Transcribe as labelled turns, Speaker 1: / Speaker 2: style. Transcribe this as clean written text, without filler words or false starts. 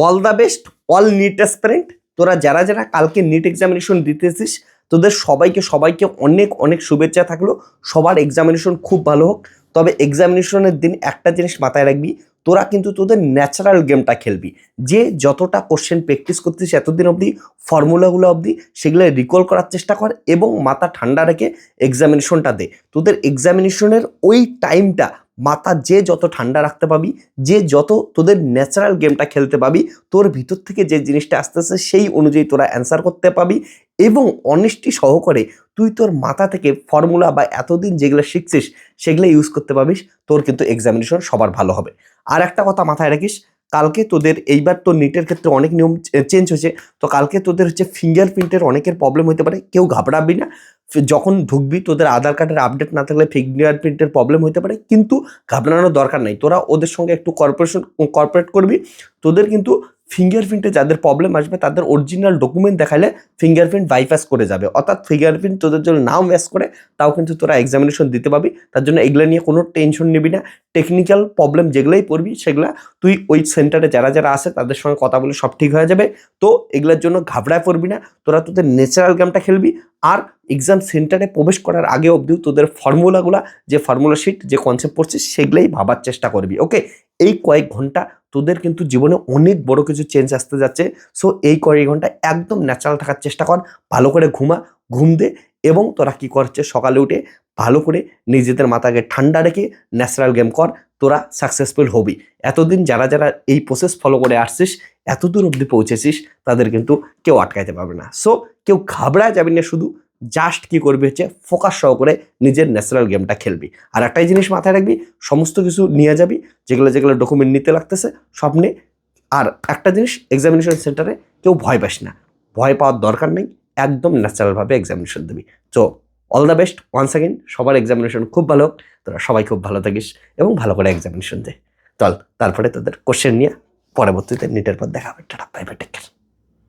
Speaker 1: All the best all NEET aspirant. তোরা যারা যারা কালকে নিট এক্সামিনেশন দিতেছিস তোদের সবাইকে অনেক অনেক শুভেচ্ছা থাকলো। সবার এক্সামিনেশন খুব ভালো হোক। তবে এক্সামিনেশনের দিন একটা জিনিস মাথায় রাখবি, তোরা কিন্তু তোদের ন্যাচারাল গেমটা খেলবি। যে যতটা কোশ্চেন প্র্যাকটিস করতিস এতদিন অবধি, ফর্মুলাগুলো অবধি, সেগুলো রিকল করার চেষ্টা কর এবং মাথা ঠান্ডা রেখে এক্সামিনেশনটা দে। তোদের এক্সামিনেশনের ওই টাইমটা মাথা যে যত ঠান্ডা রাখতে পাবি, যে যত তোদের ন্যাচারাল গেমটা খেলতে পাবি, তোর ভিতর থেকে যে জিনিসটা আসতেছে সেই অনুযায়ী তোরা অ্যান্সার করতে পাবি এবং অনেস্টি সহকারে তুই তোর মাথা থেকে ফর্মুলা বা এতদিন যেগুলো শিখছিস সেগুলো ইউজ করতে পাবিস, তোর কিন্তু এক্সামিনেশন সবার ভালো হবে। আর একটা কথা মাথায় রাখিস, কালকে তোদের এইবার তো নিটের ক্ষেত্রে অনেক নিয়ম চেঞ্জ হয়েছে। তো কালকে তোদের হচ্ছে ফিঙ্গারপ্রিন্টের অনেকের প্রবলেম হতে পারে, কেউ ঘাবড়াবি না। যখন ঢুকবি তোদের আধার কার্ডের আপডেট না থাকলে ফিঙ্গারপ্রিন্টের প্রবলেম হতে পারে, কিন্তু ঘাবড়ানোর দরকার নাই। তোরা ওদের সঙ্গে একটু কর্পোরেট করবি। তোদের কিন্তু ফিঙ্গারপ্রিন্টে যাদের প্রবলেম আসবে তাদের অরিজিনাল ডকুমেন্ট দেখালে ফিঙ্গারপ্রিন্ট বাইপাস করে যাবে, অর্থাৎ ফিঙ্গারপ্রিন্ট তোদের জন্য নাও ম্যাচ করে তাও কিন্তু তোরা এক্সামিনেশন দিতে পারবি। তার জন্য এগুলো নিয়ে কোনো টেনশন নিবি না। টেকনিক্যাল প্রবলেম যেগুলোই পড়বি সেগুলা তুই ওই সেন্টারে যারা যারা আসে তাদের সঙ্গে কথা বলে সব ঠিক হয়ে যাবে। তো এগুলোর জন্য ঘাবড়ায় পড়বি না, তোরা তোদের ন্যাচারাল গেমটা খেলবি। আর এক্সাম সেন্টারে প্রবেশ করার আগে অবধিও তোদের ফর্মুলাগুলা, যে ফর্মুলা শিট, যে কনসেপ্ট পড়ছিস সেগুলোই ভাবার চেষ্টা করবি। ওকে, এই কয়েক ঘন্টা তোদের কিন্তু জীবনে অনেক বড় কিছু চেঞ্জ আসতে যাচ্ছে। সো এই কয়েক ঘন্টা একদম ন্যাচারাল থাকার চেষ্টা কর, ভালো করে ঘুম দে এবং তোরা কি করছে সকালে উঠে ভালো করে নিজেদের মাথাকে ঠান্ডা রেখে ন্যাচারাল গেম কর, তোরা সাকসেসফুল হবি। এতদিন যারা যারা এই প্রসেস ফলো করে আসছিস, এতদূর অবধি পৌঁছেছিস, তাদের কিন্তু কেউ আটকাইতে পারবে না। সো কেউ ঘাবড়ায় যাবি না, শুধু জাস্ট কি করবি হচ্ছে ফোকাস সহকারে নিজের ন্যাচারাল গেমটা খেলবি। আর একটাই জিনিস মাথায় রাখবি, সমস্ত কিছু নিয়ে যাবি, যেগুলো যেগুলো ডকুমেন্ট নিতে লাগতেছে সব নে। আর একটা জিনিস, এক্সামিনেশন সেন্টারে কেউ ভয় পাস না, ভয় পাওয়ার দরকার নেই, একদম ন্যাচারালভাবে এক্সামিনেশন দিবি। So all the best once again, সবার এক্সামিনেশন খুব ভালো হোক, তোরা সবাই খুব ভালো থাকিস এবং ভালো করে এক্সামিনেশন দে। চল তারপরে তোদের কোশ্চেন নিয়ে পরবর্তীতে নিটের পর দেখা হবে। Tata, bye bye, take care.